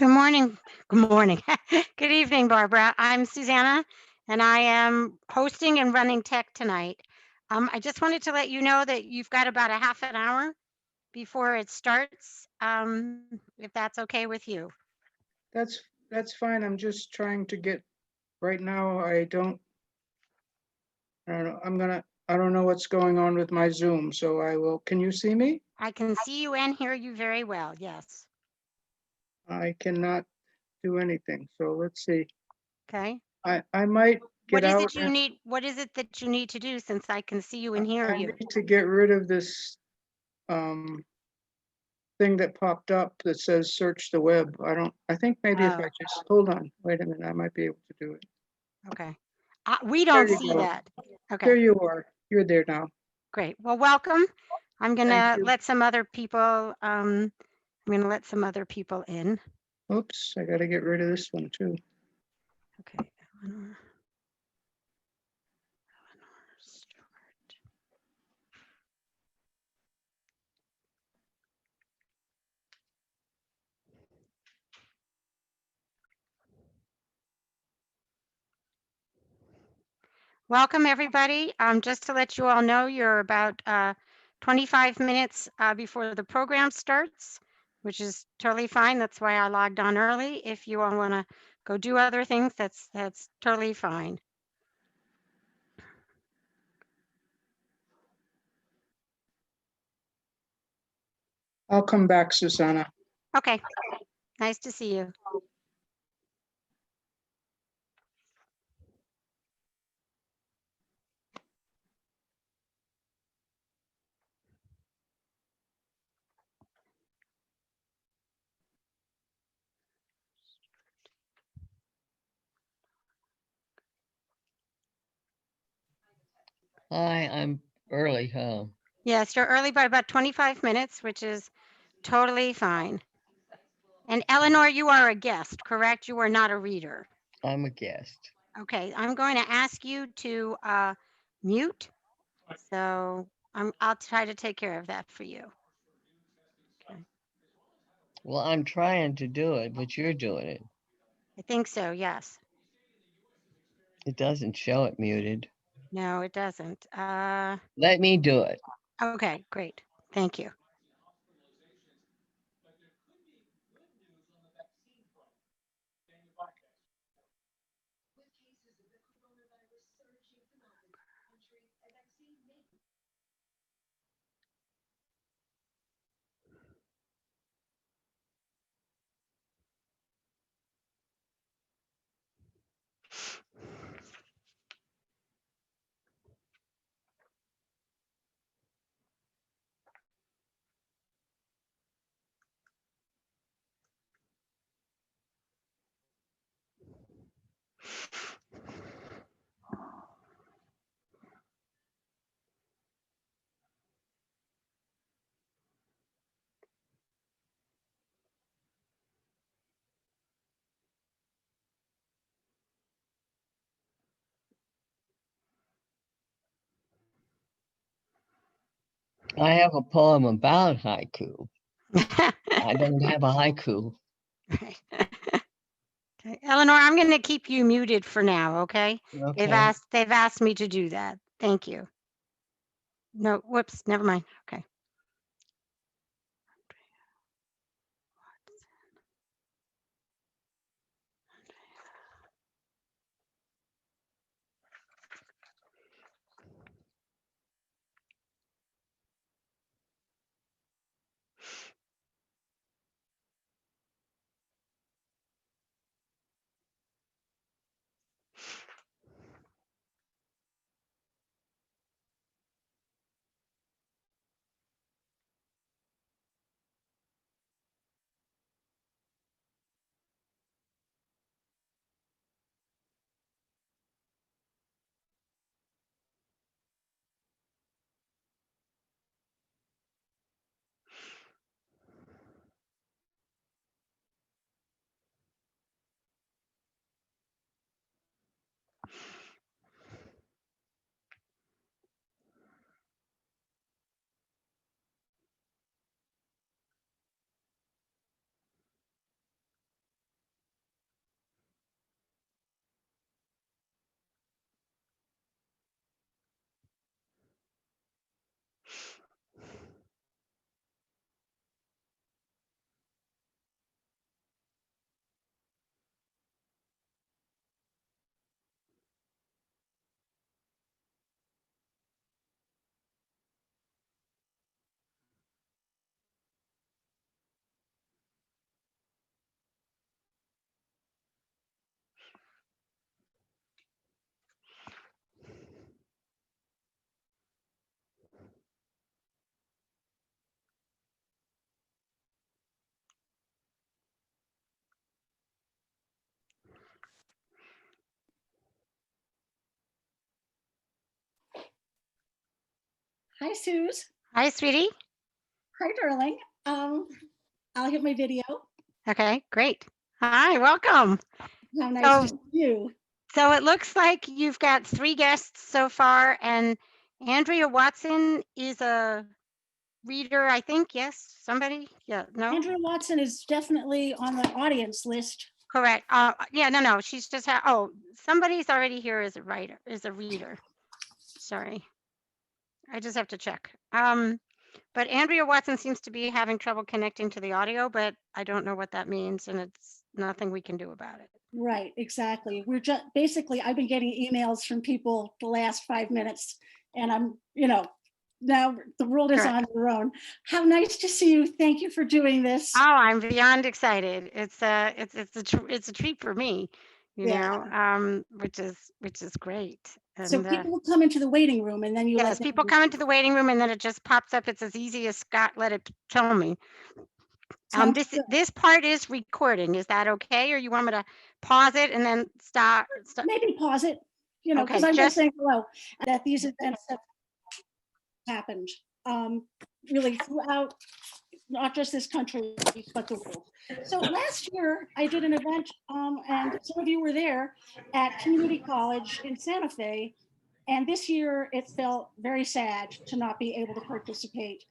Good morning. Good morning. Good evening, Barbara. I'm Susanna, and I am hosting and running tech tonight. I just wanted to let you know that you've got about a half an hour before it starts, if that's okay with you. That's fine. I'm just trying to get, right now, I don't know, I don't know what's going on with my Zoom, so can you see me? I can see you and hear you very well. Yes. I cannot do anything, so let's see. Okay. I might get What is out it you and need? What is it that you need to do since I can see you and hear I you? need to get rid of this thing that popped up that says search the web. I think maybe if Oh, I just, hold on, wait a minute, I might be able to do it. okay. We There don't you see go. that. There Okay, you are. You're there now. great. Well, welcome. I'm Thank gonna you. let some other people. I'm gonna let some other people in. Oops, I gotta get rid of this one too. Okay, Eleanor Stewart. Welcome, everybody. Just to let you all know, you're about 25 minutes before the program starts, which is totally fine. That's why I logged on early. If you all want to go do other things, that's totally fine. I'll come back, Susanna. Okay, nice to see you. Hi, I'm early, huh? Yes, you're early by about 25 minutes, which is totally fine. And Eleanor, you are a guest, correct? You are not a reader. I'm a guest. Okay, I'm going to ask you to mute. So I'll try to take care of that for you. Okay. Well, I'm trying to do it, but you're doing it. I think so, yes. It doesn't show it muted. No, it doesn't. Let me do it. Okay, great. Thank you. I have a poem about haiku. I don't have a haiku. Right. Okay. Eleanor, I'm going to keep you muted for now, okay? Okay. They've asked me to do that. Thank you. No, whoops, never mind. Okay. Hi, Suze. Hi, sweetie. Hi, darling. I'll hit my video. Okay, great. Hi, welcome. How nice So- to see you. So it looks like you've got 3 guests so far, and Andrea Watson is a reader, I think. Yes, somebody? Yeah, no? Andrea Watson is definitely on the audience list. Correct. Yeah, no, she's just somebody's already here as a writer, as a reader. Sorry. I just have to check. But Andrea Watson seems to be having trouble connecting to the audio, but I don't know what that means, and it's nothing we can do about it. Right, exactly. We're just basically, I've been getting emails from people the last 5 minutes, and I'm, now the world is Correct. on their own. How nice to see you. Thank you for doing this. Oh, I'm beyond excited. It's a treat for me, which is great. So And people will come into the waiting room and then you yes, let them people come into the waiting room and then it just pops up. It's as easy as Scott let it tell me. Sounds This good. this part is recording. Is that okay, or you want me to pause it and then stop? Maybe pause it, because Okay, I'm just- just saying hello, that these events have happened really throughout, not just this country, but the world. So last year I did an event, and some of you were there at Community College in Santa Fe. And this year it felt very sad to not be able to participate.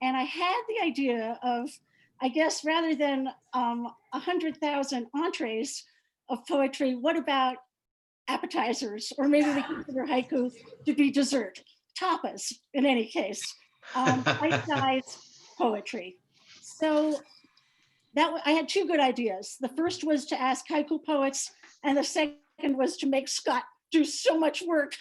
And I had the idea of, I guess, rather than 100,000 entrees of poetry, what about appetizers? Or maybe we consider haiku to be dessert, tapas in any case, bite-sized poetry. So I had 2 good ideas. The first was to ask haiku poets, and the second was to make Scott do so much work.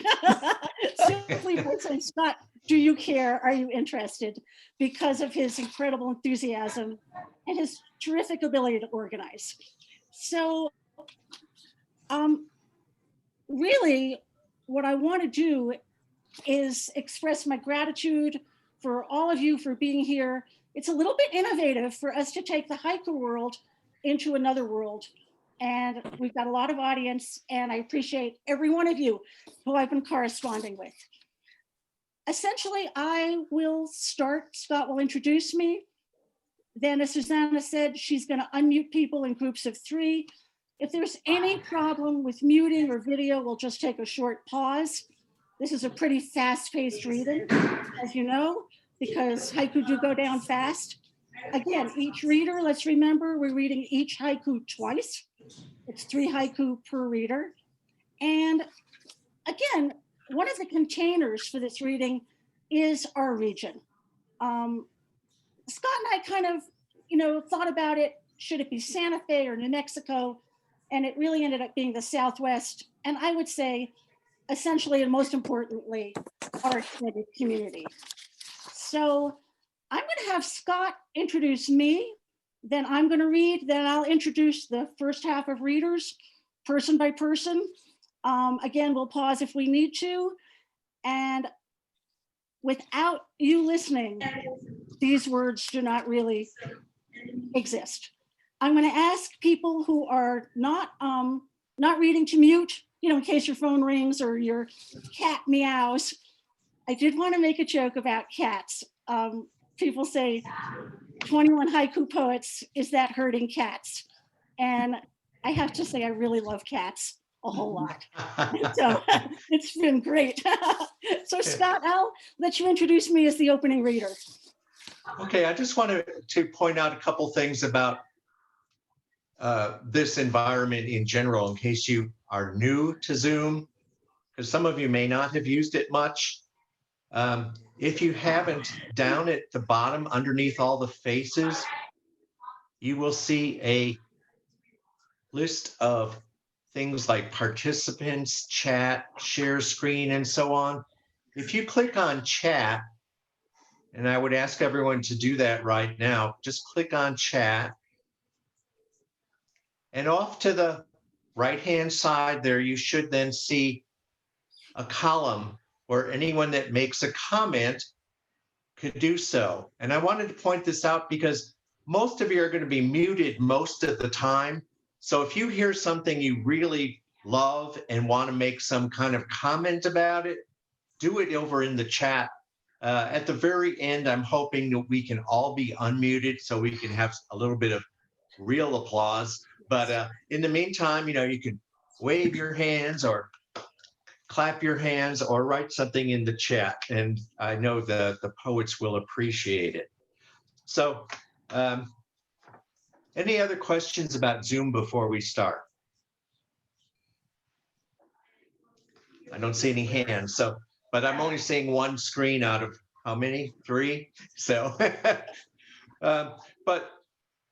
Simply by saying, Scott, do you care? Are you interested? Because of his incredible enthusiasm and his terrific ability to organize. So really what I want to do is express my gratitude for all of you for being here. It's a little bit innovative for us to take the haiku world into another world. And we've got a lot of audience, and I appreciate every one of you who I've been corresponding with. Essentially, I will start. Scott will introduce me. Then, as Susanna said, she's going to unmute people in groups of 3. If there's any problem with muting or video, we'll just take a short pause. This is a pretty fast-paced reading, as you know, because haiku do go down fast. Again, each reader, let's remember, we're reading each haiku twice. It's 3 haiku per reader. And again, one of the containers for this reading is our region. Scott and I kind of, thought about it. Should it be Santa Fe or New Mexico? And it really ended up being the Southwest. And I would say, essentially, and most importantly, our extended community. So I'm going to have Scott introduce me. Then I'm going to read. Then I'll introduce the first half of readers, person by person. Again, we'll pause if we need to. And without you listening, these words do not really exist. I'm going to ask people who are not reading to mute, in case your phone rings or your cat meows. I did want to make a joke about cats. People say 21 haiku poets, is that hurting cats? And I have to say, I really love cats a whole lot. So it's been great. So Scott, I'll let you introduce me as the opening reader. Okay, I just wanted to point out a couple things about this environment in general, in case you are new to Zoom, because some of you may not have used it much. If you haven't, down at the bottom, underneath all the faces, you will see a list of things like participants, chat, share screen, and so on. If you click on chat, and I would ask everyone to do that right now, just click on chat. And off to the right-hand side there, you should then see a column where anyone that makes a comment could do so. And I wanted to point this out because most of you are going to be muted most of the time. So if you hear something you really love and want to make some kind of comment about it, do it over in the chat At the very end, I'm hoping that we can all be unmuted so we can have a little bit of real applause. But in the meantime, you can wave your hands or clap your hands or write something in the chat. And I know the poets will appreciate it. So any other questions about Zoom before we start? I don't see any hands. But I'm only seeing one screen out of how many? 3. So, but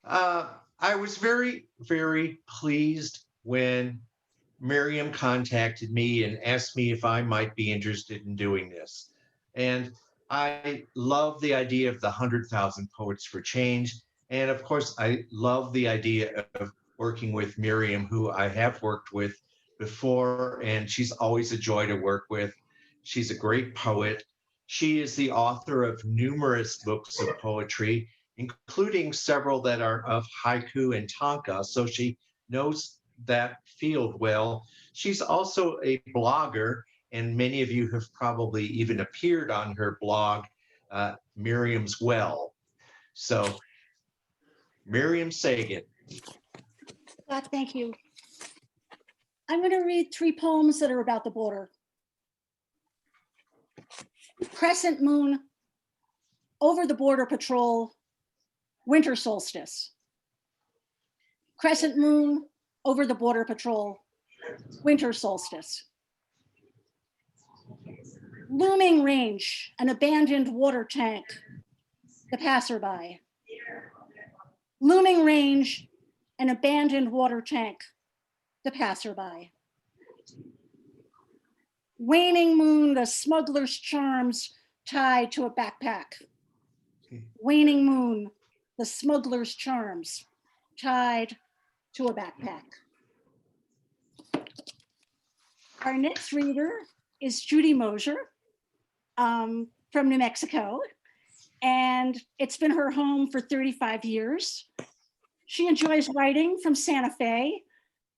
I was very, very pleased when Miriam contacted me and asked me if I might be interested in doing this. And I love the idea of the 100,000 Poets for Change. And of course, I love the idea of working with Miriam, who I have worked with before, and she's always a joy to work with. She's a great poet. She is the author of numerous books of poetry, including several that are of haiku and tanka. So she knows that field well. She's also a blogger, and many of you have probably even appeared on her blog, Miriam's Well. So, Winson-Sagan. Scott, thank you. I'm going to read 3 poems that are about the border. Crescent Moon, Over the Border Patrol, Winter Solstice. Crescent Moon, Over the Border Patrol, Winter Solstice. Looming Range, an abandoned water tank, the passerby. Looming Range, an abandoned water tank, the passerby. Waning moon, the smuggler's charms tied to a backpack. Waning moon, the smuggler's charms tied to a backpack. Our next reader is Judy Mosier from New Mexico, and it's been her home for 35 years. She enjoys writing from Santa Fe,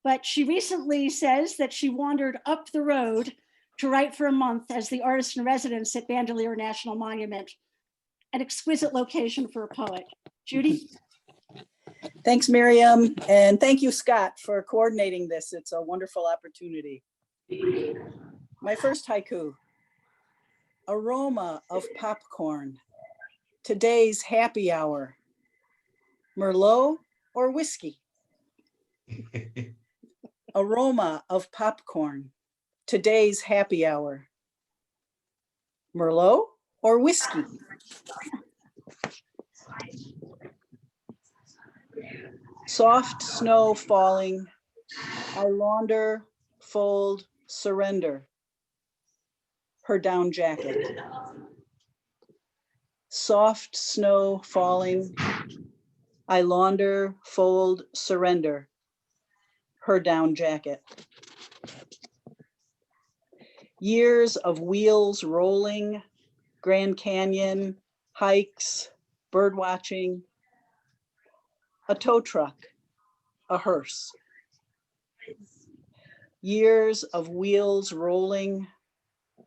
but she recently says that she wandered up the road to write for a month as the artist in residence at Bandelier National Monument, an exquisite location for a poet. Judy? Thanks, Miriam, and thank you, Scott, for coordinating this. It's a wonderful opportunity. My first haiku. Aroma of popcorn, today's happy hour. Merlot or whiskey? Aroma of popcorn, today's happy hour. Merlot or whiskey? Soft snow falling, I launder, fold, surrender. Her down jacket. Soft snow falling, I launder, fold, surrender. Her down jacket. Years of wheels rolling, Grand Canyon, hikes, bird watching. A tow truck, a hearse. Years of wheels rolling,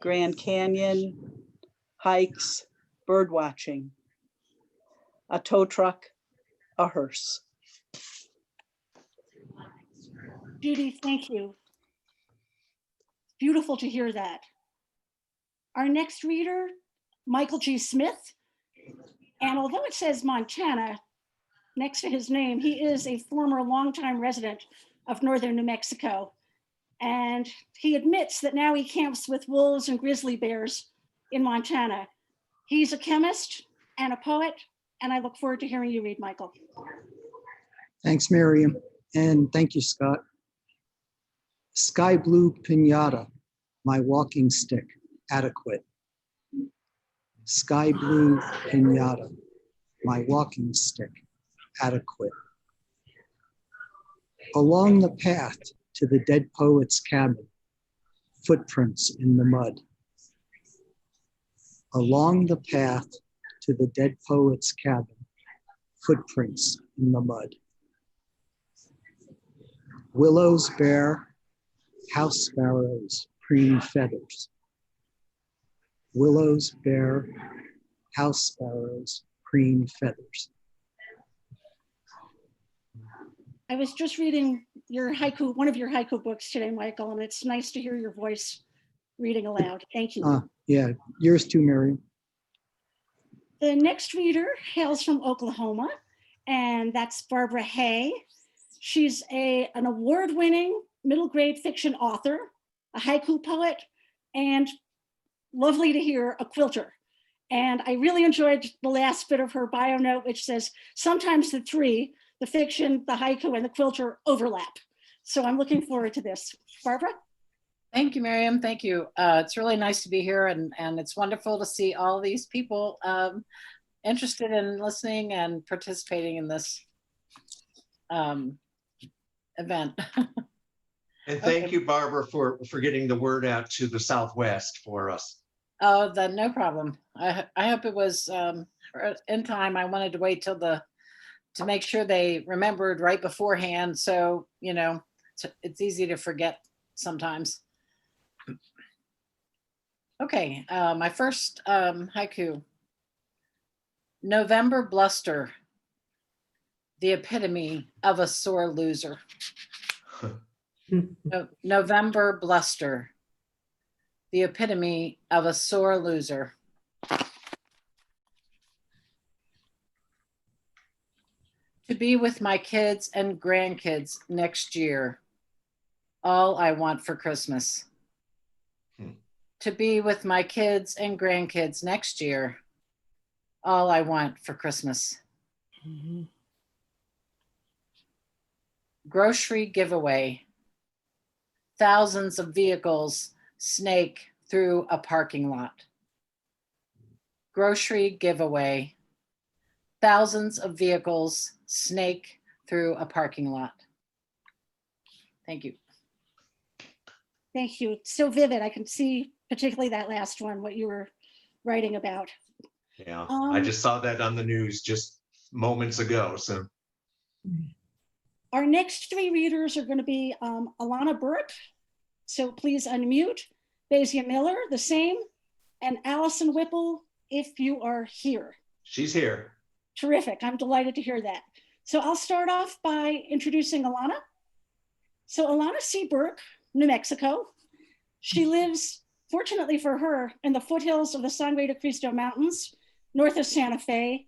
Grand Canyon, hikes, bird watching. A tow truck, a hearse. Judy, thank you. Beautiful to hear that. Our next reader, Michael G. Smith. And although it says Montana next to his name, he is a former longtime resident of northern New Mexico. And he admits that now he camps with wolves and grizzly bears in Montana. He's a chemist and a poet, and I look forward to hearing you read, Michael. Thanks, Miriam, and thank you, Scott. Sky blue pinata, my walking stick, adequate. Sky blue pinata, my walking stick, adequate. Along the path to the dead poet's cabin, footprints in the mud. Along the path to the dead poet's cabin, footprints in the mud. Willows bare, house sparrows preen feathers. willows bear house sparrows preen feathers. I was just reading your haiku, one of your haiku books today, Michael, and it's nice to hear your voice reading aloud. Thank you. Yeah, yours too, Miriam. The next reader hails from Oklahoma, and that's Barbara Hay. She's an award-winning middle grade fiction author, a haiku poet, and lovely to hear, a quilter. And I really enjoyed the last bit of her bio note, which says, sometimes the three, the fiction, the haiku, and the quilter overlap. So I'm looking forward to this. Barbara? Thank you, Miriam. Thank you. It's really nice to be here, and it's wonderful to see all these people interested in listening and participating in this event. And thank you, Barbara, for getting the word out to the Southwest for us. Oh, then no problem. I hope it was in time. I wanted to wait till to make sure they remembered right beforehand. So, you know, it's easy to forget sometimes. Okay, my first haiku. November bluster, the epitome of a sore loser. November bluster, the epitome of a sore loser. To be with my kids and grandkids next year, all I want for Christmas. To be with my kids and grandkids next year, all I want for Christmas. Grocery giveaway. Thousands of vehicles snake through a parking lot. Grocery giveaway. Thousands of vehicles snake through a parking lot. Thank you. Thank you. It's so vivid. I can see particularly that last one, what you were writing about. Yeah, I just saw that on the news just moments ago. So our next three readers are going to be Alana Burke, so please unmute, Basia Miller, the same, and Allison Whipple, if you are here. she's here. Terrific. I'm delighted to hear that. So I'll start off by introducing Alana. So Alana C. Burke, New Mexico. She lives, fortunately for her, in the foothills of the Sangre de Cristo Mountains, north of Santa Fe,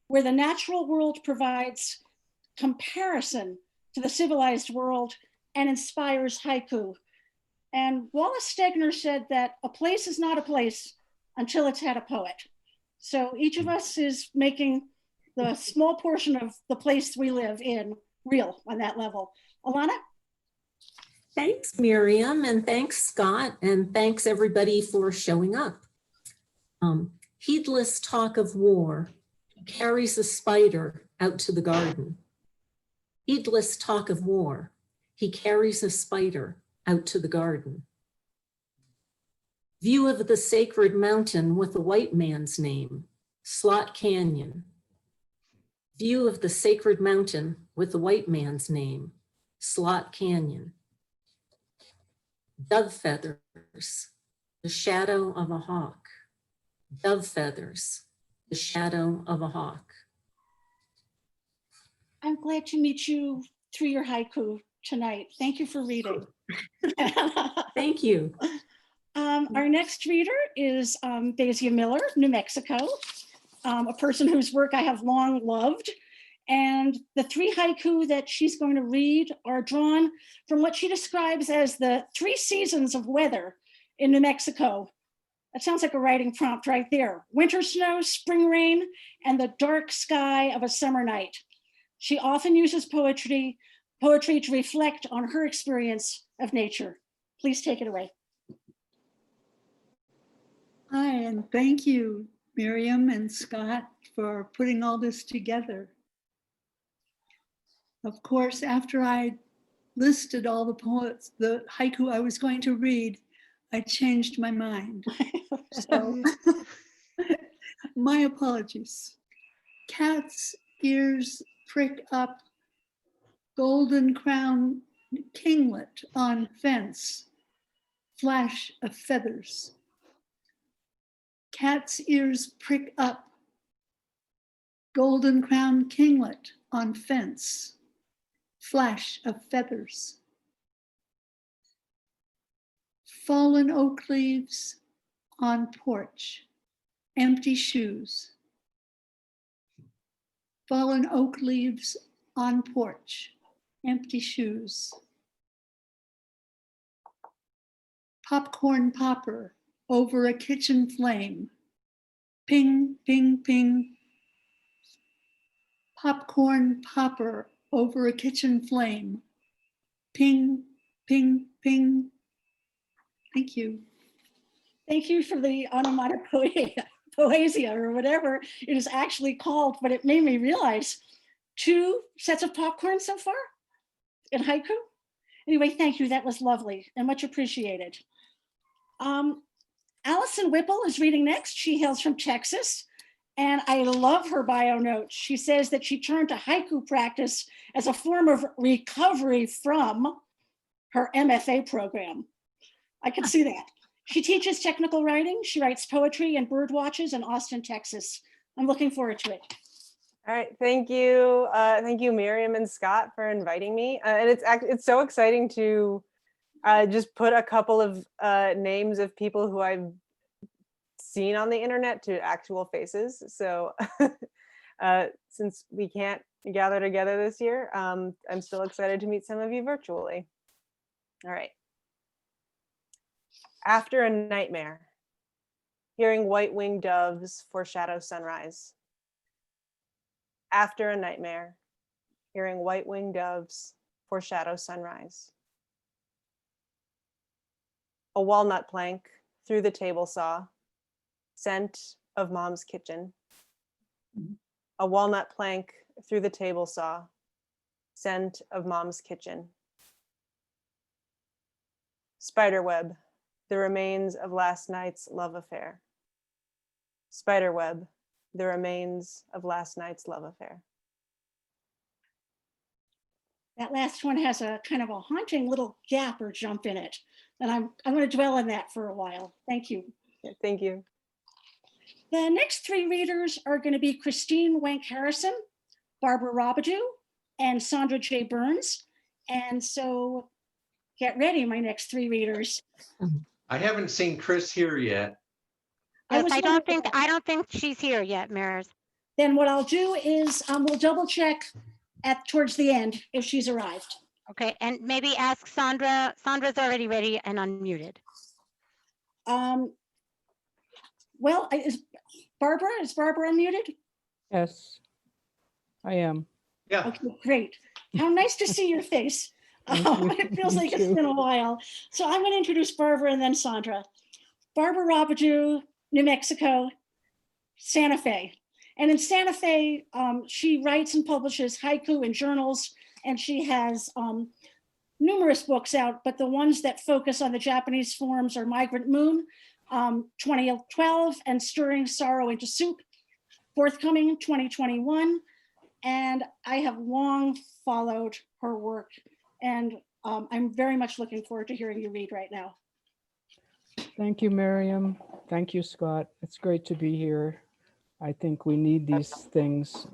where the natural world provides comparison to the civilized world and inspires haiku. And Wallace Stegner said that a place is not a place until it's had a poet. So each of us is making the small portion of the place we live in real on that level. Alana? Thanks, Miriam, and thanks, Scott, and thanks everybody for showing up. Heedless talk of war carries a spider out to the garden. Heedless talk of war, he carries a spider out to the garden. View of the sacred mountain with a white man's name, Slot Canyon. View of the sacred mountain with the white man's name, Slot Canyon. Dove feathers, the shadow of a hawk. Dove feathers, the shadow of a hawk. I'm glad to meet you through your haiku tonight. Thank you for reading. Thank you. Our next reader is Basia Miller, New Mexico, a person whose work I have long loved. And the three haiku that she's going to read are drawn from what she describes as the 3 seasons of weather in New Mexico. That sounds like a writing prompt right there. Winter snow, spring rain, and the dark sky of a summer night. She often uses poetry to reflect on her experience of nature. Please take it away. Hi, and thank you, Miriam and Scott, for putting all this together. Of course, after I listed all the poets, the haiku I was going to read, I changed my mind. So my apologies. Cat's ears prick up, golden crown kinglet on fence, flash of feathers. Cat's ears prick up. Golden crown kinglet on fence. Flash of feathers. Fallen oak leaves on porch. Empty shoes. Fallen oak leaves on porch. Empty shoes. Popcorn popper over a kitchen flame. Ping, ping, ping. Popcorn popper over a kitchen flame. Ping, ping, ping. Thank you. Thank you for the onomatopoeia, poesia, or whatever it is actually called, but it made me realize 2 sets of popcorn so far in haiku. Anyway, thank you. That was lovely and much appreciated. Allison Whipple is reading next. She hails from Texas, and I love her bio note. She says that she turned to haiku practice as a form of recovery from her MFA program. I can see that. She teaches technical writing. She writes poetry and bird watches in Austin, Texas. I'm looking forward to it. All right, thank you. Thank you, Miriam and Scott, for inviting me. And it's so exciting to just put a couple of names of people who I've seen on the internet to actual faces. So since we can't gather together this year, I'm still excited to meet some of you virtually. All right. After a nightmare, hearing white-winged doves foreshadow sunrise. After a nightmare, hearing white-winged doves foreshadow sunrise. A walnut plank through the table saw, scent of mom's kitchen. A walnut plank through the table saw, scent of mom's kitchen. Spiderweb, the remains of last night's love affair. Spiderweb, the remains of last night's love affair. That last one has a kind of a haunting little gap or jump in it. And I'm going to dwell on that for a while. Thank you. Yeah, thank you. The next 3 readers are going to be Christine Wank Harrison, Barbara Robidoux, and Sandra J. Burns. And so get ready, my next 3 readers. I haven't seen Chris here yet. Yes, I don't think she's here yet, Maris. Then what I'll do is we'll double check towards the end if she's arrived. Okay, and maybe ask Sandra. Sandra's already ready and unmuted. Well, is Barbara unmuted? Yes, I am. Yeah. Okay, great. How nice to see your face. It feels like it's been a while. So I'm going to introduce Barbara and then Sandra. Barbara Robidoux, New Mexico, Santa Fe. And in Santa Fe, she writes and publishes haiku in journals, and she has numerous books out, but the ones that focus on the Japanese forms are Migrant Moon, 2012, and Stirring Sorrow into Soup, forthcoming 2021. And I have long followed her work, and I'm very much looking forward to hearing you read right now. Thank you, Miriam. Thank you, Scott. It's great to be here. I think we need these things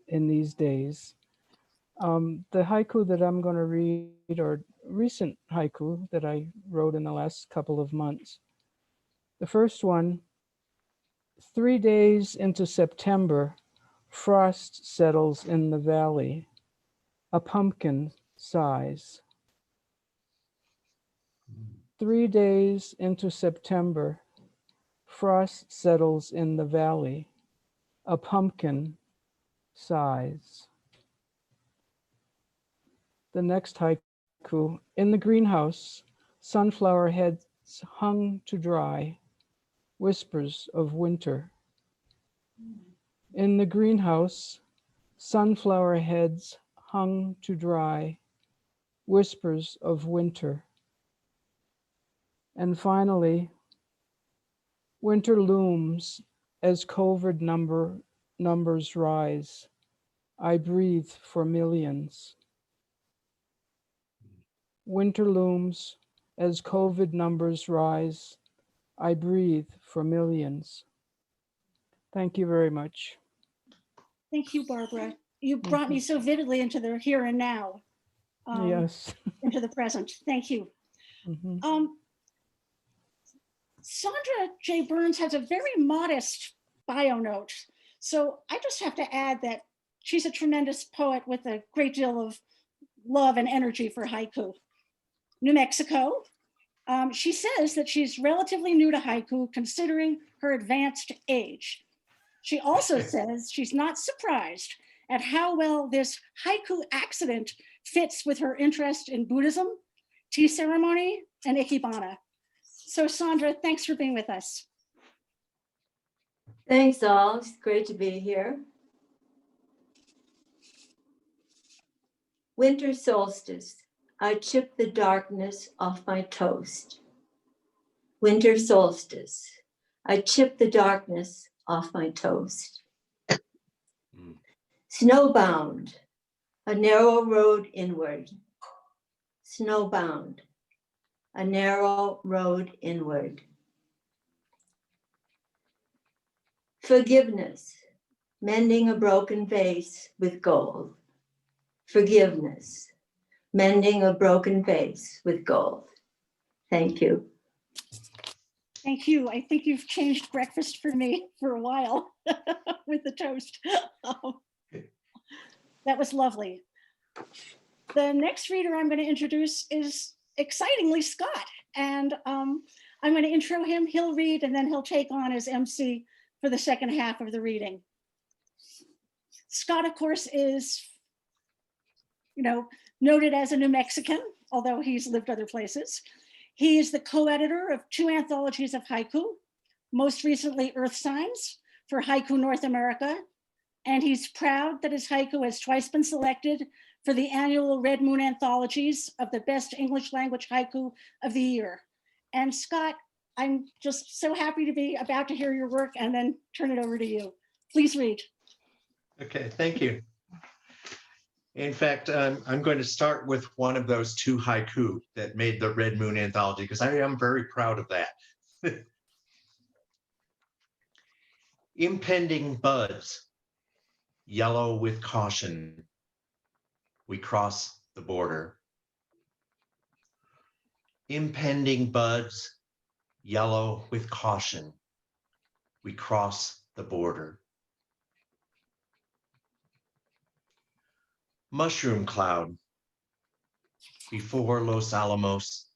in these days. The haiku that I'm going to read are recent haiku that I wrote in the last couple of months. The first one, 3 days into September, frost settles in the valley, a pumpkin size. 3 days into September, frost settles in the valley, a pumpkin size. The next haiku, in the greenhouse, sunflower heads hung to dry, whispers of winter. In the greenhouse, sunflower heads hung to dry, whispers of winter. And finally, winter looms as COVID numbers rise. I breathe for millions. Winter looms as COVID numbers rise. I breathe for millions. Thank you very much. Thank you, Barbara. You brought me so vividly into the here and now, Yes. into the present. Thank you. Mhm. Sandra J. Burns has a very modest bio note. So I just have to add that she's a tremendous poet with a great deal of love and energy for haiku. New Mexico. She says that she's relatively new to haiku considering her advanced age. She also says she's not surprised at how well this haiku accident fits with her interest in Buddhism, tea ceremony, and ikebana. So Sandra, thanks for being with us. Thanks all, it's great to be here. Winter solstice, I chip the darkness off my toast. Winter solstice, I chip the darkness off my toast. Snowbound, a narrow road inward. Snowbound, a narrow road inward. Forgiveness, mending a broken vase with gold. Forgiveness, mending a broken vase with gold. Thank you. Thank you. I think you've changed breakfast for me for a while with the toast. That was lovely. The next reader I'm going to introduce is excitingly Scott. And I'm going to intro him, he'll read, and then he'll take on as MC for the second half of the reading. Scott, of course, is, noted as a New Mexican, although he's lived other places. He is the co-editor of 2 anthologies of haiku, most recently Earth Signs for Haiku North America. And he's proud that his haiku has twice been selected for the annual Red Moon anthologies of the best English language haiku of the year. And Scott, I'm just so happy to be about to hear your work and then turn it over to you. Please read. Okay, thank you. In fact, I'm going to start with one of those 2 haiku that made the Red Moon anthology, because I am very proud of that. Impending buds, yellow with caution, we cross the border. Impending buds, yellow with caution, we cross the border. Mushroom cloud, before Los Alamos,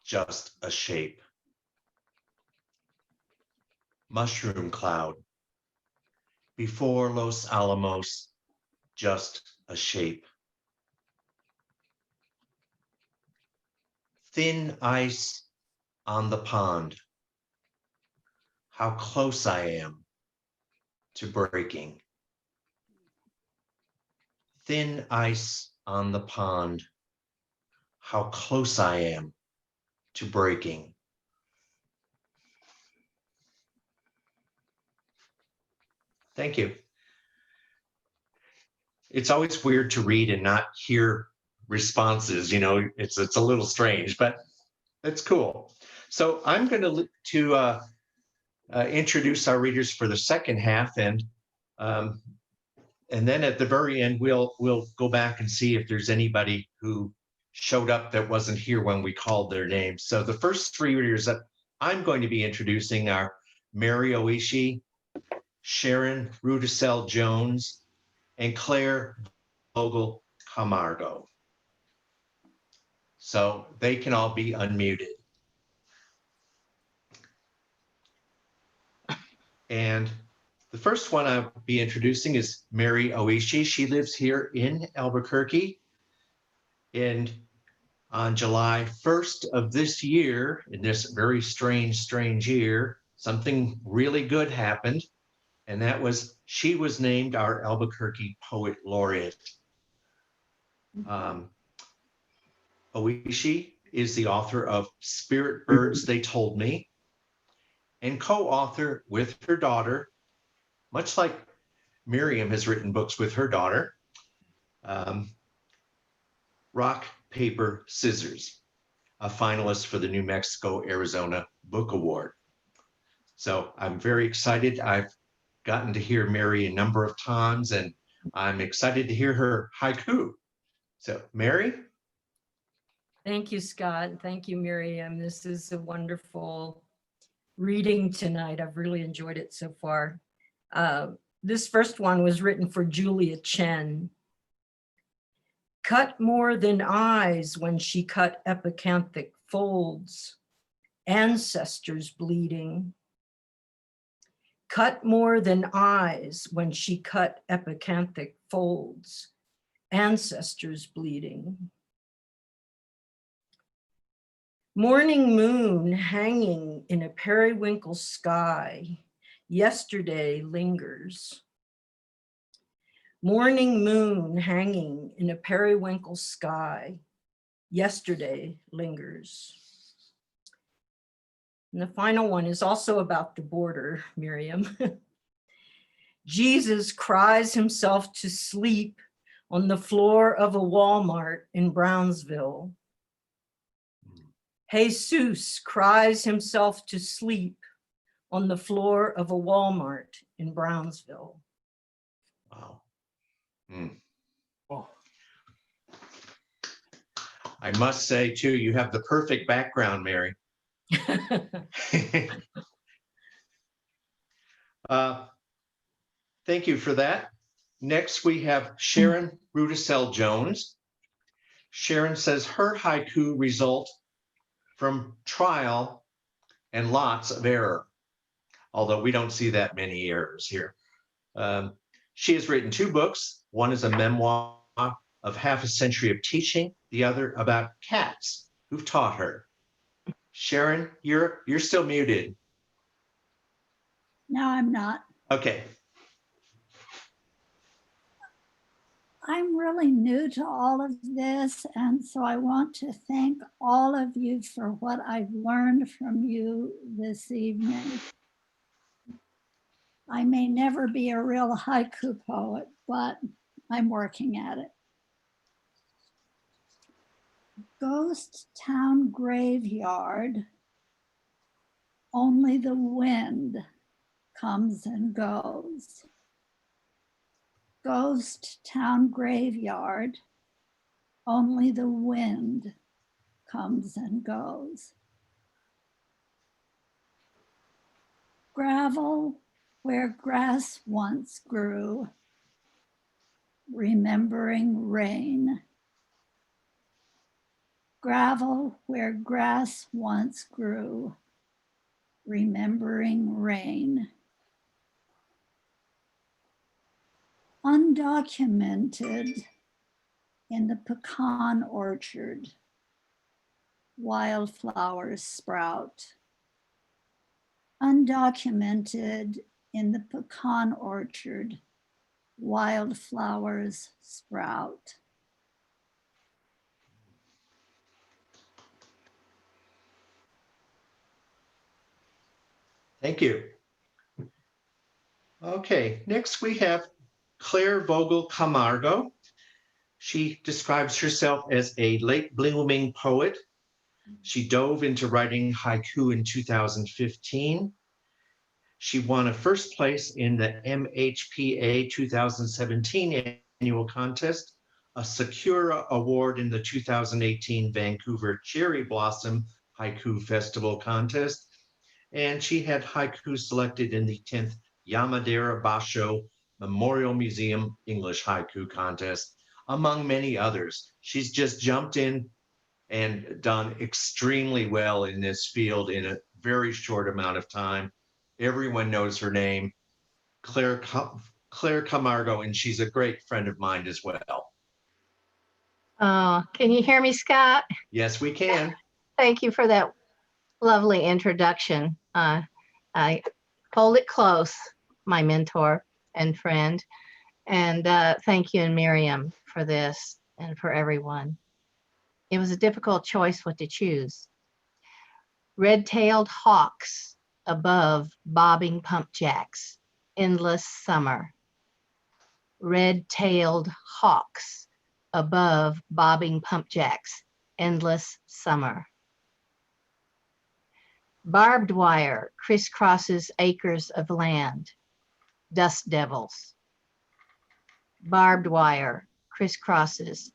just a shape. Mushroom cloud, before Los Alamos, just a shape. Thin ice on the pond, how close I am to breaking. Thin ice on the pond, how close I am to breaking. Thank you. It's always weird to read and not hear responses, it's a little strange, but it's cool. So I'm going to introduce our readers for the second half, and then at the very end, we'll go back and see if there's anybody who showed up that wasn't here when we called their names. So the first 3 readers that I'm going to be introducing are Mary Oishi, Sharon Rudisell Jones, and Claire Vogel Camargo. So they can all be unmuted. And the first one I'll be introducing is Mary Oishi. She lives here in Albuquerque. And on July 1st of this year, in this very strange year, something really good happened. And that was, she was named our Albuquerque Poet Laureate. Oishi is the author of Spirit Birds They Told Me, and co-author with her daughter, much like Miriam has written books with her daughter, Rock, Paper, Scissors, a finalist for the New Mexico, Arizona Book Award. So I'm very excited. I've gotten to hear Mary a number of times, and I'm excited to hear her haiku. So, Mary? Thank you, Scott. Thank you, Miriam. This is a wonderful reading tonight. I've really enjoyed it so far. This first one was written for Julia Chen. Cut more than eyes when she cut epicanthic folds, ancestors bleeding. Cut more than eyes when she cut epicanthic folds, ancestors bleeding. Morning moon hanging in a periwinkle sky, yesterday lingers. Morning moon hanging in a periwinkle sky, yesterday lingers. And the final one is also about the border, Miriam. Jesus cries himself to sleep on the floor of a Walmart in Brownsville. Jesus cries himself to sleep on the floor of a Walmart in Brownsville. Wow. Oh. I must say, too, you have the perfect background, Mary. Thank you for that. Next, we have Sharon Rudisell Jones. Sharon says her haiku result from trial and lots of error, although we don't see that many errors here. She has written 2 books. One is a memoir of half a century of teaching, the other about cats who've taught her. Sharon, you're still muted. No, I'm not. Okay. I'm really new to all of this, and so I want to thank all of you for what I've learned from you this evening. I may never be a real haiku poet, but I'm working at it. Ghost town graveyard, only the wind comes and goes. Ghost town graveyard, only the wind comes and goes. Gravel where grass once grew, remembering rain. Gravel where grass once grew, remembering rain. Undocumented in the pecan orchard, wildflowers sprout. Undocumented in the pecan orchard, wildflowers sprout. Thank you. Okay, next we have Claire Vogel Camargo. She describes herself as a late blooming poet. She dove into writing haiku in 2015. She won a first place in the MHPA 2017 annual contest, a Sakura Award in the 2018 Vancouver Cherry Blossom Haiku Festival contest, and she had haiku selected in the 10th Yamadera Basho Memorial Museum English Haiku Contest, among many others. She's just jumped in and done extremely well in this field in a very short amount of time. Everyone knows her name, Claire Camargo, and she's a great friend of mine as well. Can you hear me, Scott? Yes, we can. Thank you for that lovely introduction. I hold it close, my mentor and friend. And thank you, and Miriam, for this and for everyone. It was a difficult choice what to choose. Red-tailed hawks above bobbing pump jacks, endless summer. Red-tailed hawks above bobbing pump jacks, endless summer. Barbed wire crisscrosses acres of land. dust devils. Barbed wire, crisscrosses,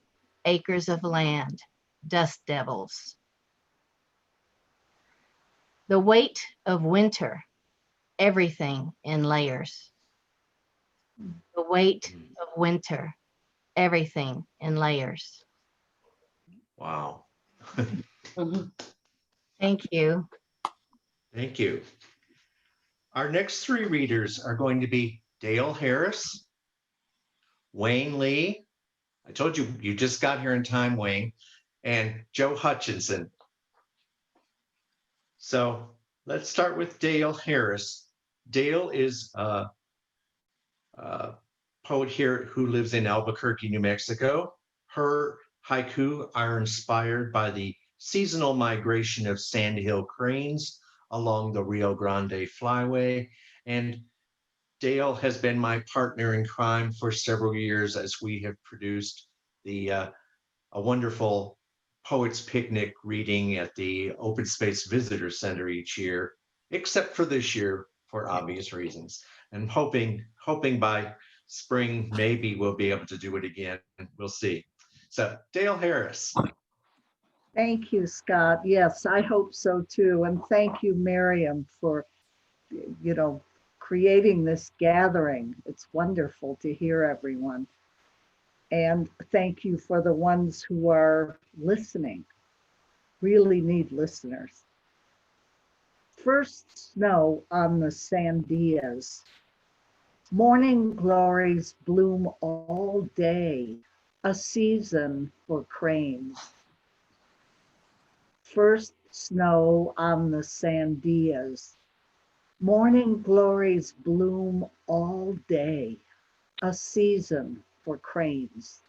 acres of land, dust devils. The weight of winter, everything in layers. The weight of winter, everything in layers. Wow. Thank you. Thank you. Our next three readers are going to be Dale Harris, Wayne Lee. I told you, you just got here in time, Wayne, and Joe Hutchinson. So let's start with Dale Harris. Dale is a poet here who lives in Albuquerque, New Mexico. Her haiku are inspired by the seasonal migration of sandhill cranes along the Rio Grande Flyway. And Dale has been my partner in crime for several years as we have produced a wonderful Poets Picnic reading at the Open Space Visitor Center each year, except for this year for obvious reasons. And hoping by spring, maybe we'll be able to do it again. We'll see. So Dale Harris. Thank you, Scott. Yes, I hope so too. And thank you, Miriam, for, creating this gathering. It's wonderful to hear everyone. And thank you for the ones who are listening. Really need listeners. First snow on the sandias. Morning glories bloom all day, a season for cranes. First snow on the sandias. Morning glories bloom all day, a season for cranes.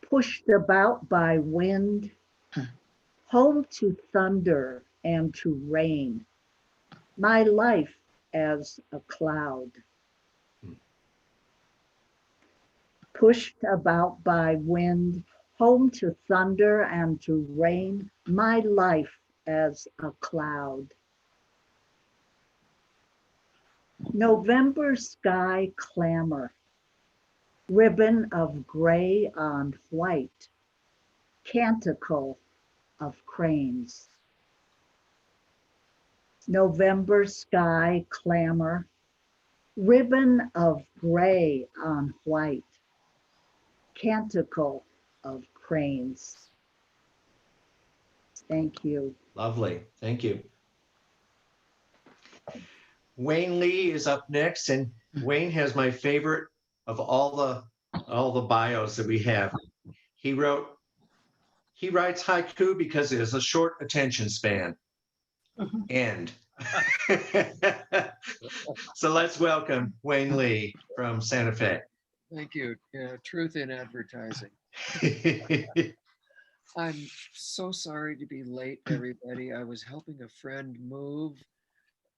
Pushed about by wind, home to thunder and to rain, my life as a cloud. Pushed about by wind, home to thunder and to rain, my life as a cloud. November sky clamor, ribbon of gray on white, canticle of cranes. November sky clamor, ribbon of gray on white, canticle of cranes. Thank you. Lovely. Thank you. Wayne Lee is up next, and Wayne has my favorite of all the bios that we have. He writes haiku because it has a short attention span. End. So let's welcome Wayne Lee from Santa Fe. Thank you. Yeah, truth in advertising. I'm so sorry to be late, everybody. I was helping a friend move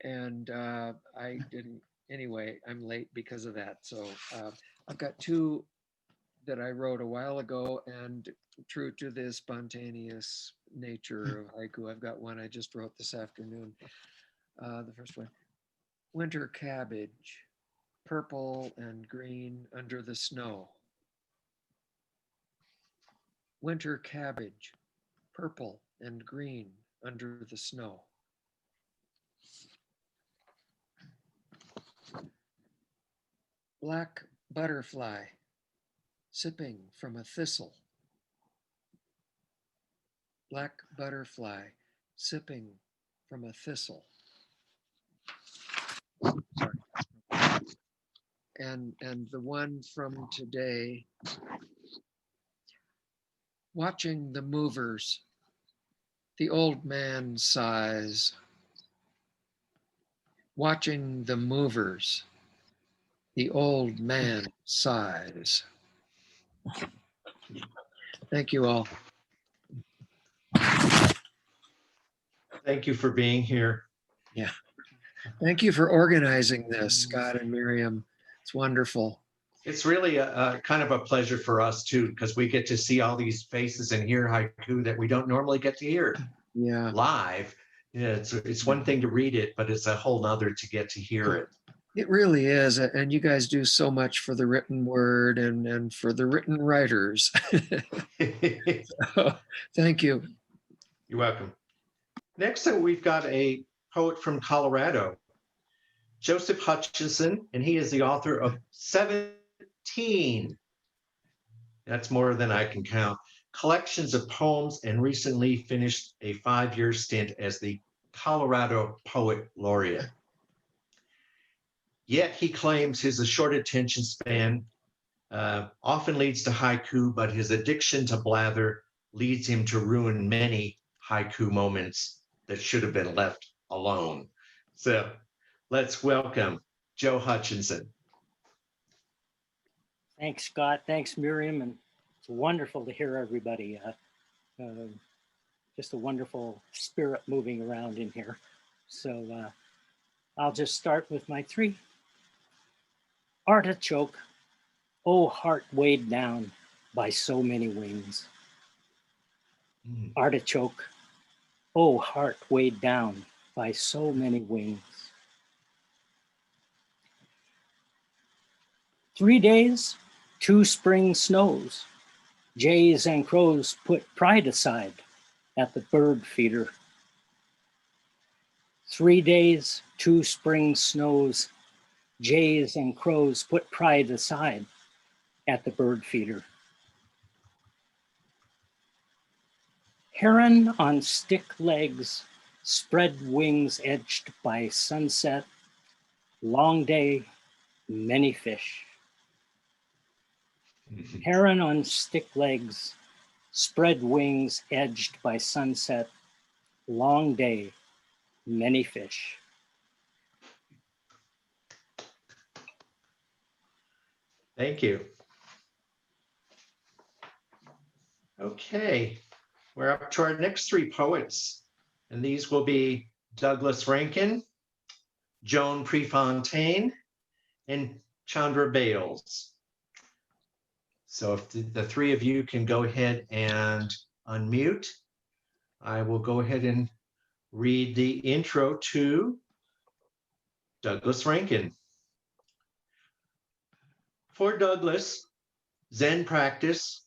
and I didn't, anyway, I'm late because of that. So I've got two that I wrote a while ago, and true to the spontaneous nature of haiku, I've got one I just wrote this afternoon. The first one, winter cabbage, purple and green under the snow. Winter cabbage, purple and green under the snow. Black butterfly, sipping from a thistle. Black butterfly, sipping from a thistle. And the one from today, watching the movers, the old man sighs. Watching the movers, the old man sighs. Thank you all. Thank you for being here. Yeah. Thank you for organizing this, Scott and Miriam. It's wonderful. It's really a kind of a pleasure for us too, because we get to see all these faces and hear haiku that we don't normally get to hear live, Yeah, it's one thing to read it, but it's a whole nother to get to hear it. It really is. And you guys do so much for the written word and for the written writers. So, thank you. You're welcome. Next up, we've got a poet from Colorado, Joseph Hutchinson, and he is the author of 17. That's more than I can count. Collections of poems, and recently finished a 5-year stint as the Colorado Poet Laureate. Yet he claims his short attention span often leads to haiku, but his addiction to blather leads him to ruin many haiku moments that should have been left alone. So let's welcome Joe Hutchinson. Thanks, Scott. Thanks, Miriam. And it's wonderful to hear everybody. Just a wonderful spirit moving around in here. So I'll just start with my 3. Artichoke, oh heart weighed down by so many wings. Artichoke, oh heart weighed down by so many wings. 3 days, 2 spring snows. Jays and crows put pride aside at the bird feeder. 3 days, 2 spring snows. Jays and crows put pride aside at the bird feeder. Heron on stick legs, spread wings edged by sunset. Long day, many fish. Heron on stick legs, spread wings edged by sunset. Long day, many fish. Thank you. Okay, we're up to our next 3 poets, and these will be Douglas Rankin, Joan Prefontaine, and Chandra Bales. So if the 3 of you can go ahead and unmute, I will go ahead and read the intro to Douglas Rankin. For Douglas, Zen practice,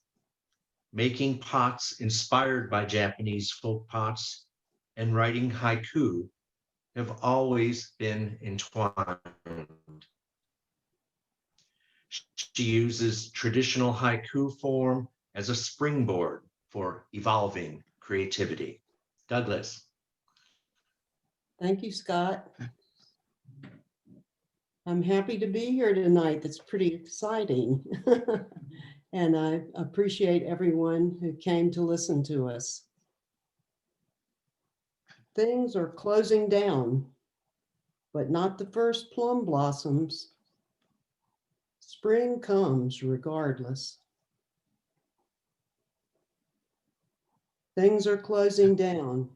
making pots inspired by Japanese folk pots, and writing haiku have always been entwined. She uses traditional haiku form as a springboard for evolving creativity. Douglas. Thank you, Scott. I'm happy to be here tonight. That's pretty exciting. And I appreciate everyone who came to listen to us. Things are closing down, but not the first plum blossoms. Spring comes regardless. Things are closing down,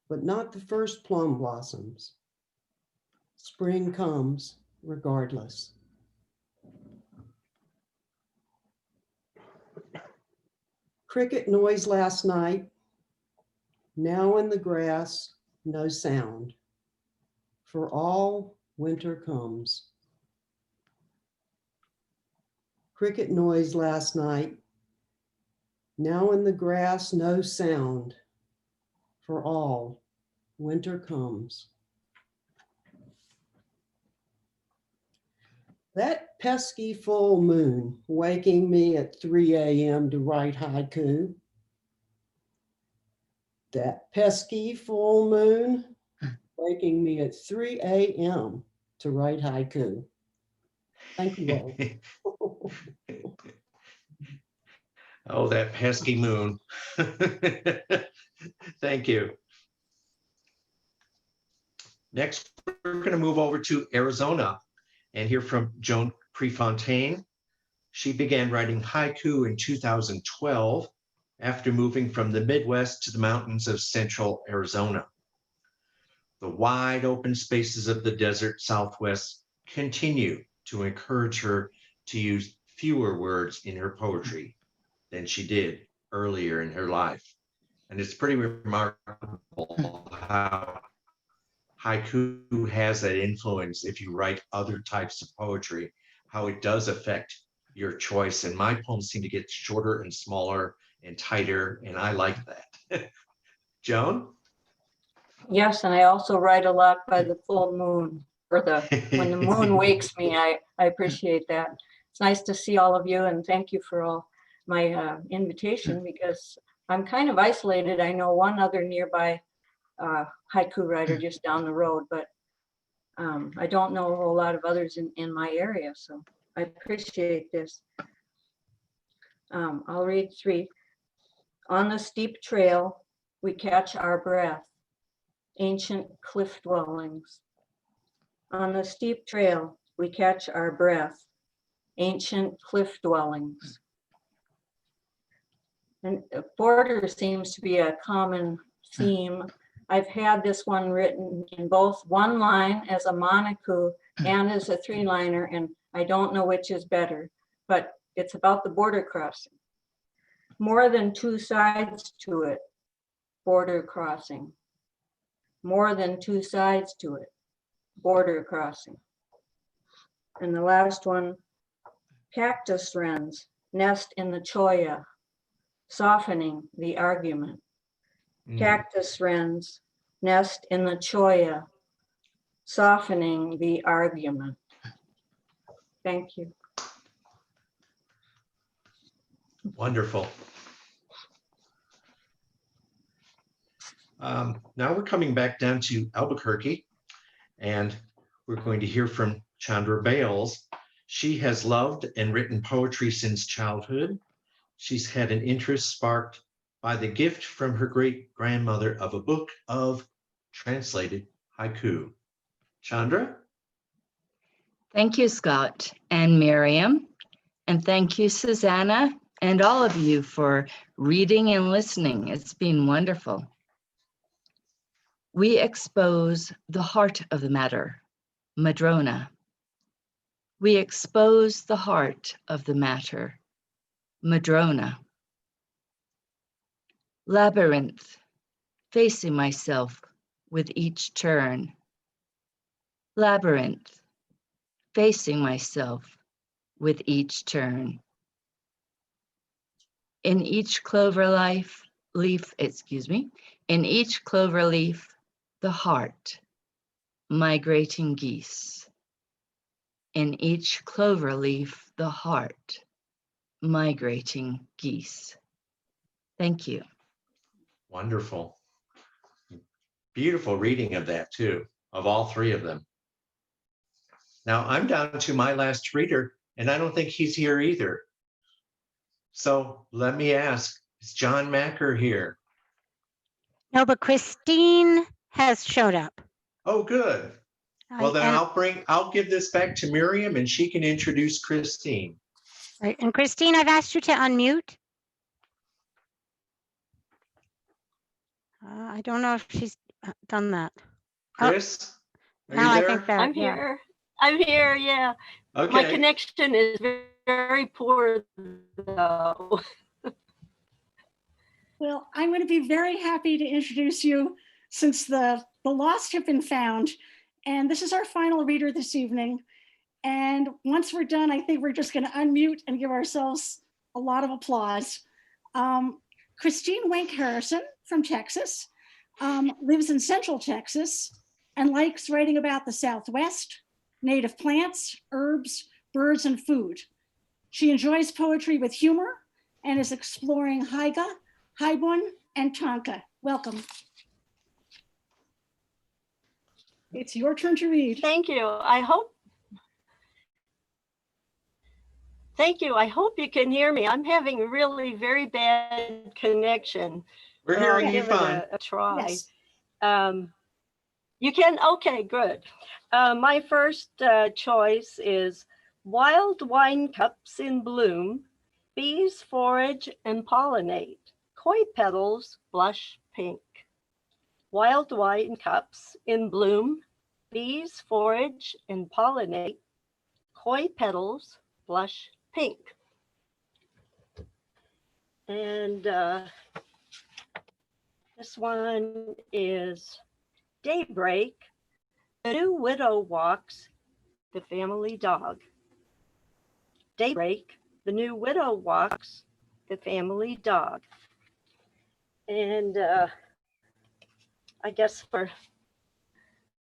but not the first plum blossoms. Spring comes regardless. Cricket noise last night. Now in the grass, no sound. For all winter comes. Cricket noise last night. Now in the grass, no sound. For all winter comes. That pesky full moon waking me at 3 a.m. to write haiku. That pesky full moon waking me at 3 a.m. to write haiku. Thank you all. Oh, that pesky moon. Thank you. Next, we're going to move over to Arizona and hear from Joan Prefontaine. She began writing haiku in 2012 after moving from the Midwest to the mountains of central Arizona. The wide open spaces of the desert Southwest continue to encourage her to use fewer words in her poetry than she did earlier in her life. And it's pretty remarkable how haiku has that influence if you write other types of poetry, how it does affect your choice. And my poems seem to get shorter and smaller and tighter, and I like that. Joan? Yes, and I also write a lot by the full moon, or when the moon wakes me. I appreciate that. It's nice to see all of you, and thank you for all my invitation, because I'm kind of isolated. I know one other nearby haiku writer just down the road, but I don't know a whole lot of others in my area, so I appreciate this. I'll read 3. On the steep trail, we catch our breath, ancient cliff dwellings. On the steep trail, we catch our breath, ancient cliff dwellings. And border seems to be a common theme. I've had this one written in both one line as a monoku and as a 3-liner, and I don't know which is better, but it's about the border crossing. More than 2 sides to it, border crossing. More than 2 sides to it, border crossing. And the last one, cactus wrens nest in the cholla, softening the argument. Cactus wrens nest in the cholla, softening the argument. Thank you. Wonderful. Now we're coming back down to Albuquerque, and we're going to hear from Chandra Bales. She has loved and written poetry since childhood. She's had an interest sparked by the gift from her great-grandmother of a book of translated haiku. Chandra? Thank you, Scott and Miriam. And thank you, Susanna, and all of you for reading and listening. It's been wonderful. We expose the heart of the matter, Madrona. We expose the heart of the matter, Madrona. Labyrinth, facing myself with each turn. Labyrinth, facing myself with each turn. In each leaf, in each clover leaf, the heart, migrating geese. In each clover leaf, the heart, migrating geese. Thank you. Wonderful. Beautiful reading of that too, of all 3 of them. Now I'm down to my last reader, and I don't think he's here either. So let me ask, is John Macker here? No, but Christine has showed up. Oh, good. Well, then I'll give this back to Miriam, and she can introduce Christine. Right, and Christine, I've asked you to unmute. I don't know if she's done that. Chris, are now you I there? think that, I'm yeah. here. I'm here, yeah. My Okay. connection is very poor though. Well, I'm going to be very happy to introduce you since the lost have been found. And this is our final reader this evening. And once we're done, I think we're just going to unmute and give ourselves a lot of applause. Christine Wink Harrison from Texas lives in Central Texas and likes writing about the Southwest, native plants, herbs, birds, and food. She enjoys poetry with humor and is exploring Haiga, Haibun, and Tanka. Welcome. It's your turn to read. Thank you. Thank you. I hope you can hear me. I'm having a really very bad connection. We're hearing you fine. A try. Yes. You can? Okay, good. My first choice is wild wine cups in bloom, bees forage and pollinate, koi petals blush pink. Wild wine cups in bloom, bees forage and pollinate, koi petals blush pink. And This one is Daybreak. The new widow walks the family dog. Daybreak. The new widow walks the family dog. And I guess for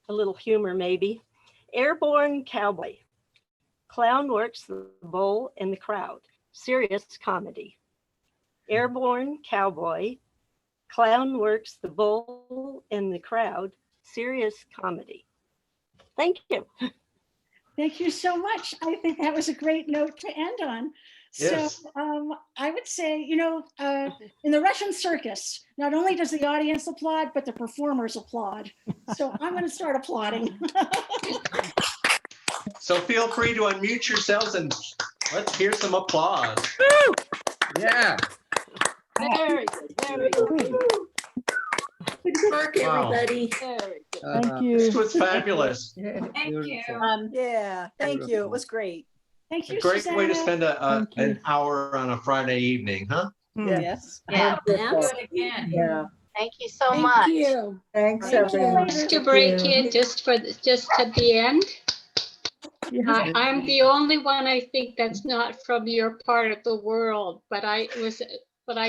a little humor, maybe. Airborne Cowboy. Clown works the bowl in the crowd. Serious comedy. Airborne Cowboy. Clown works the bowl in the crowd. Serious comedy. Thank you. Thank you so much. I think that was a great note to end on. Yes. So I would say, in the Russian circus, not only does the audience applaud, but the performers applaud. So I'm going to start applauding. So feel free to unmute yourselves and let's hear some applause. Yeah. Very good. Very good. Good work, Wow. everybody. Thank you. This was fabulous. Thank you. Yeah, thank you. It was great. Thank you, A great way to Susanna. spend an hour on a Friday evening, huh? Yes. Yeah. Yeah. Thank you so much. Thanks, Thank you. everyone. Just to break in, just at the end, I'm the only one I think that's not from your part of the world, but I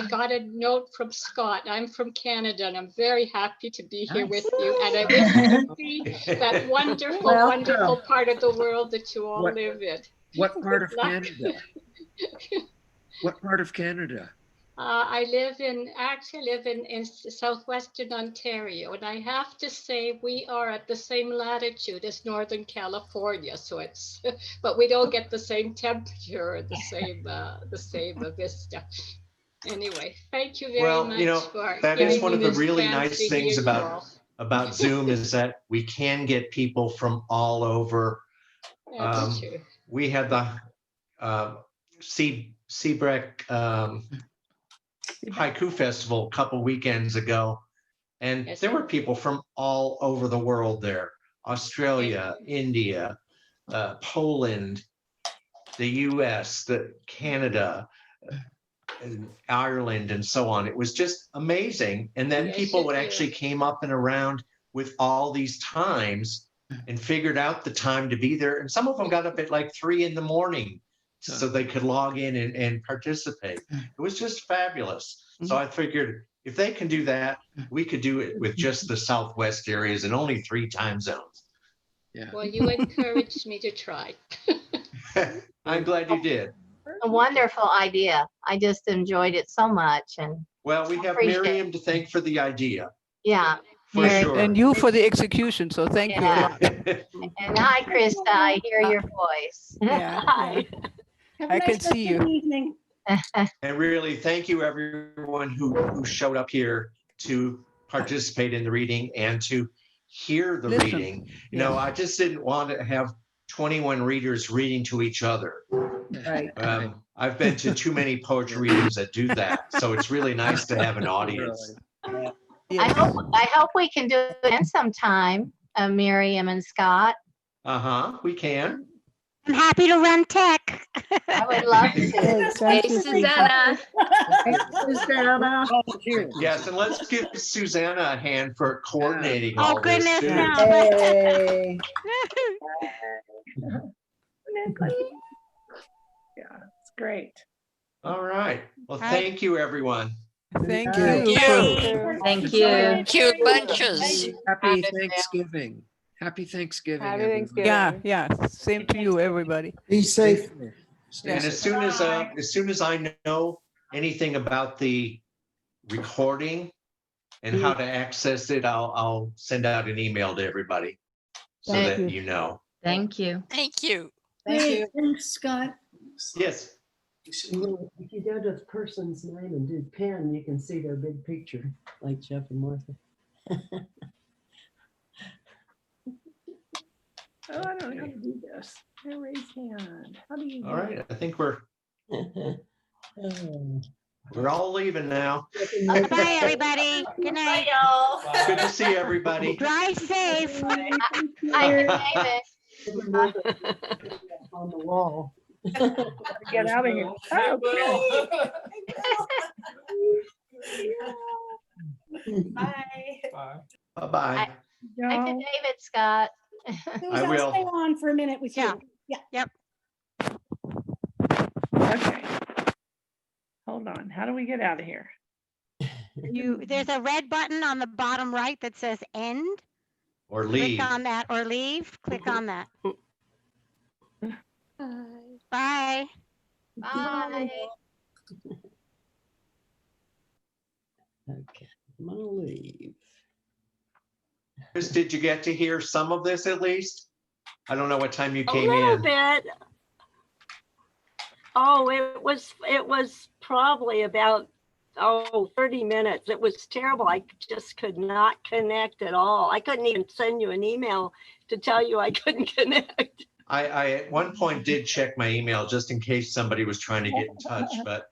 got a note from Scott. I'm from Canada and I'm very happy to be here with you. And I wish you could see that wonderful, wonderful part of the world that you all live in. What part of Good luck. Canada? What part of Canada? I live in southwestern Ontario, and I have to say we are at the same latitude as Northern California. So it's, but we don't get the same temperature or the same vista. Anyway, thank you very much for that is giving one me of the this really chance nice to things hear you all. about Zoom is that we can get people from all over. That's true. We had the Seabreak Haiku Festival a couple weekends ago, and there were people from all over the world there. Australia, India, Poland, the US, Canada, and Ireland, and so on. It was just amazing. And then people would actually came up and around with all these times and figured out the time to be there. And some of them got up at like 3 a.m. so they could log in and participate. It was just fabulous. So I figured if they can do that, we could do it with just the Southwest areas and only 3 time zones. Yeah. Well, you encouraged me to try. I'm glad you did. A wonderful idea. I just enjoyed it so much. And well, we have appreciate Miriam to thank for the idea. Yeah. For sure. And you for the execution. So thank you a lot. And hi, Krista. I hear your voice. Yeah, Hi. I can see you. Evening. And really, thank you everyone who showed up here to participate in the reading and to hear the Listen. reading. You know, I just didn't want to have 21 readers reading to each other. Right. I've been to too many poetry readings that do that. So it's really nice to have an audience. I hope we can do it again sometime, Miriam and Scott. We can. I'm happy to run tech. I would love to. Hey, Susanna. Susanna. Yes, and let's give Susanna a hand for coordinating Oh, all this goodness, too. no. Hey. Yeah, it's great. All right. Well, thank you, everyone. Thank Thank you. Thank you. Cute bunches. Happy Thanksgiving. Happy Thanksgiving. Happy everyone. Thanksgiving. Yeah. Same to you, everybody. Be safe. Stay And safe. as soon as I know anything about the recording and how to access it, I'll send out an email to everybody so Thank that you. you know. Thank you. Thank you. Great. Thanks, Scott. Yes. If you go to the person's name and do pen, you can see their big picture, like Jeff and Martha. Oh, I don't know how to do this. Raise hand. How do you do All right. I think we're Oh. all leaving now. Bye, everybody. Good night. Good to see everybody. Drive safe. Hi, David. On the wall. Get out of here. Oh, Bye. Bye-bye. Hi to David, Scott. Susan, I I'll will. stay on for a minute with Yeah. you. Yeah. Yep. Okay. Hold on. How do we get out of here? There's a red button on the bottom right that says end. Or leave. Click on that or leave. Click on that. Bye. Bye. Okay, I'm gonna leave. Chris, did you get to hear some of this at least? I don't know what time you A came little in. bit. Oh, it was probably about 30 minutes. It was terrible. I just could not connect at all. I couldn't even send you an email to tell you I couldn't connect. I at one point did check my email just in case somebody was trying to get in touch, but